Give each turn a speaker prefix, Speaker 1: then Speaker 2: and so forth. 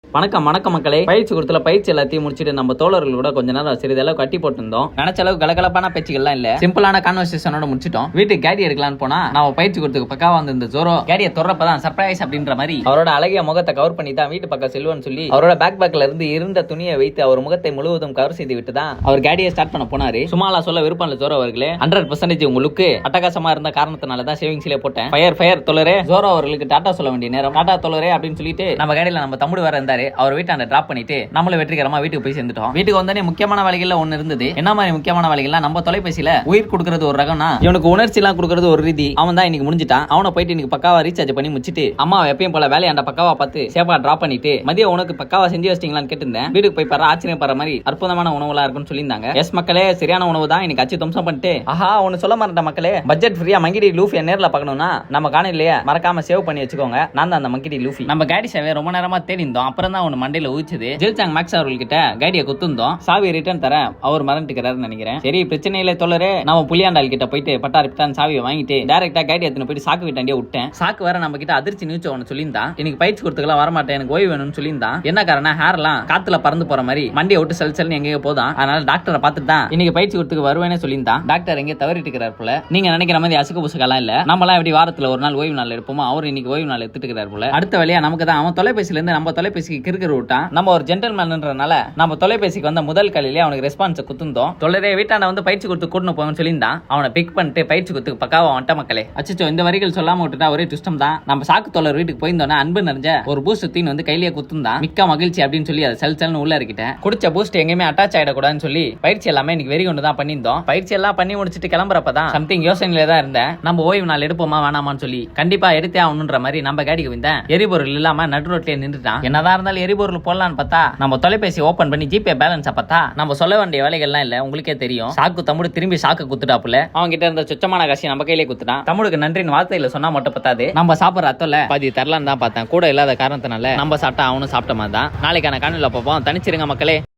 Speaker 1: வணக்கம் வணக்கம் மக்களே. பயிற்சி கொடுத்துல பயிற்சி எல்லாத்தையும் முடிச்சுட்டு நம்ம தோழர்கள் கூட கொஞ்ச நேரம் சிறிதளவு கட்டி போட்டுருந்தோம். நினைச்ச அளவு கலகலப்பான பேச்சுகள்லாம் இல்ல, சிம்பிளான கான்வர்சேஷனோட முடிச்சிட்டோம். வீட்டுக்கு கேடி எடுக்கலான்னு போனா நம்ம பயிற்சி கொடுத்துக்கு பக்காவா வந்து இந்த ஜோரோ கேடியை தொடரப்பதான் சர்ப்ரைஸ் அப்படின்ற மாதிரி அவரோட அழகிய முகத்தை கவர் பண்ணி தான் வீட்டு பக்கம் செல்வன்னு சொல்லி அவரோட பேக்ல இருந்து இருந்த துணியை வைத்து அவர் முகத்தை முழுவதும் கவர் செய்து விட்டு தான் அவர் கேடியை ஸ்டார்ட் பண்ண போனாரு. சும்மாலா சொல்ல விருப்பம் இல்ல ஜோரோ அவர்களே. 100% உங்களுக்கு அட்டகாசமா இருந்த காரணத்தினால தான் சேவிங்ஸ்ல போட்டேன். ஃபயர் தொலரே ஜோரோ அவர்களுக்கு டாடா சொல்ல வேண்டிய நேரம். டாடா தொலரே அப்படின்னு சொல்லிட்டு நம்ம கேடியில நம்ம தம்பி வேற இருந்தாரு. அவர் வீட்டாண்ட டிராப் பண்ணிட்டு நம்மளும் வெற்றிகரமா வீட்டுக்கு போய் சேர்ந்துட்டோம். வீட்டுக்கு வந்தனே முக்கியமான வேலைகள்ல ஒன்னு இருந்தது. என்ன மாதிரி முக்கியமான வேலைகள்னா, நம்ம தொலைபேசியில உயிர் கொடுக்கிறது ஒரு ரகம்னா இவனுக்கு உணர்ச்சி எல்லாம் கொடுக்கிறது ஒரு ரீதி. அவன் தான் இன்னைக்கு முடிஞ்சிட்டான். அவனை போயிட்டு இன்னைக்கு பக்காவா ரீசார்ஜ் பண்ணி முடிச்சிட்டு அம்மா எப்பயும் போல வேலையாண்ட பக்காவா பார்த்து சேஃபா டிராப் பண்ணிட்டு மதியம் உனக்கு பக்காவா செஞ்சு வச்சிட்டீங்களான்னு கேட்டிருந்தேன். வீட்டுக்கு போய் பாரு, ஆச்சரியப்படுற மாதிரி அற்புதமான உணவுலாம் இருக்குன்னு சொல்லியிருந்தாங்க. எஸ் மக்களே, சரியான உணவு தான். இன்னைக்கு அச்சு தும்சம் பண்ணிட்டு ஆஹா ஒன்னு சொல்ல மாட்டேன் மக்களே. பட்ஜெட் ஃப்ரீயா மங்கிடி லூஃபி நேர்ல பார்க்கணும்னா நம்ம காணொலியை மறக்காம சேவ் பண்ணி வச்சுக்கோங்க. நான் தான் அந்த மங்கிடி லூஃபி. நம்ம கேடி சேவை ரொம்ப நேரமா தேடி இருந்தோம். அப்புறம் தான் ஒன்னு மண்டையில ஊச்சுது. ஜெல்சாங் மேக்ஸ் அவர்கிட்ட கைடியை குத்துந்தோம். சாவி ரிட்டர்ன் தர அவர் மறந்துக்கிறாருன்னு நினைக்கிறேன். சரி பிரச்சனை இல்லை தோழரே. நம்ம புளியாண்டால் கிட்ட போயிட்டு பட்டாரிப்பிட்டான் சாவியை வாங்கிட்டு டைரக்டா கைடி எடுத்துன்னு போயிட்டு சாக்கு வீட்டாண்டியே விட்டேன். சாக்கு வேற நம்ம கிட்ட அதிர்ச்சி நியூஸ் ஒன்று சொல்லியிருந்தான். இன்னைக்கு பயிற்சி கொடுத்துக்கலாம் வரமாட்டேன், எனக்கு ஓய்வு வேணும்னு சொல்லியிருந்தான். என்ன காரணம், ஹேர் எல்லாம் காத்துல பறந்து போற மாதிரி மண்டியை விட்டு செல்னு எங்கேயோ போதான். அதனால டாக்டரை பார்த்துட்டு தான் இன்னைக்கு பயிற்சி கொடுத்துக்கு வருவேன்னு சொல்லியிருந்தான். டாக்டர் எங்கே தவறிட்டு இருக்கிறார் போல. நீங்க நினைக்கிற மாதிரி அசுக்கு புசுக்கெல்லாம் இல்ல. நம்மளாம் எப்படி வாரத்துல ஒரு நாள் ஓய்வு நாள் எடுப்போமோ, அவர் இன்னைக்கு ஓய்வு நாள் எடுத்துட்டு இருக்கிறார் போல. அடுத்த வேலையா நமக்கு தான். அவன் தொலைபேசியில இருந்து நம்ம தொலைபேசிக்கு கிறுக்கிற விட்டான். நம்ம ஒரு ஜென்டல்மேன்ன்றனால நம்ம தொலைபேசிக்கு வந்த முதல் காலையிலே அவனுக்கு ரெஸ்பான்ஸ் குத்துந்தோம். தொலைவே வீட்டாண்ட வந்து பயிற்சி கொடுத்து கூட்டு போகணும்னு சொல்லியிருந்தான். அவனை பிக் பண்ணிட்டு பயிற்சி கொடுத்து பக்காவா வந்துட்ட மக்களே. அச்சோ, இந்த வரிகள் சொல்லாம விட்டுட்டா ஒரே டுஸ்டம் தான். நம்ம சாக்கு தோழர் வீட்டுக்கு போயிருந்தோன்னா அன்பு நிறைஞ்ச ஒரு பூஸ்ட் தீன் வந்து கையிலேயே குத்துந்தான். மிக்க மகிழ்ச்சி அப்படின்னு சொல்லி அதை செல்னு உள்ள இருக்கிட்டேன். குடிச்ச பூஸ்ட் எங்கேயுமே அட்டாச் ஆயிடக்கூடாதுன்னு சொல்லி பயிற்சி எல்லாமே இன்னைக்கு வெறி கொண்டு தான் பண்ணியிருந்தோம். பயிற்சி எல்லாம் பண்ணி முடிச்சுட்டு கிளம்புறப்பதான் சம்திங் யோசனையில தான் இருந்தேன். நம்ம ஓய்வு நாள் எடுப்போமா வேணாமான்னு சொல்லி கண்டிப்பா எடுத்தே ஆகணுன்ற மாதிரி நம்ம கேடிக்கு வந்தேன். எரிபொருள் இல்லாம நடு ரோட்லயே நின்றுட்டான். என்னதான் இருந்தாலும் எரிபொருள் போடலான்னு பார்த்தா நம்ம தொலைபேசி ஓபன் பண்ணி ஜிபே பேலன்ஸ் பார்த்தா நம்ம சொல்ல வேண்டிய வேலைகள்லாம் இல்ல. உங்களுக்கே தெரியும். சாக்கு தம்புடு திரும்பி சாக்கு குத்துட்டாப்புல. அவங்க கிட்ட இருந்த சுச்சமான காசி நம்ம கையிலே குத்துட்டான். தம்முடுக்கு நன்றின்னு வார்த்தையில சொன்னா மட்டும் பத்தாது. நம்ம சாப்பிட்ற அத்தோல பாதி தரலான்னு தான் பார்த்தேன். கூட இல்லாத காரணத்தினால நம்ம சாப்பிட்டா அவனும் சாப்பிட்ட மாதிரி தான். நாளைக்கான காணொலியில பார்ப்போம். தனிச்சிருங்க மக்களே.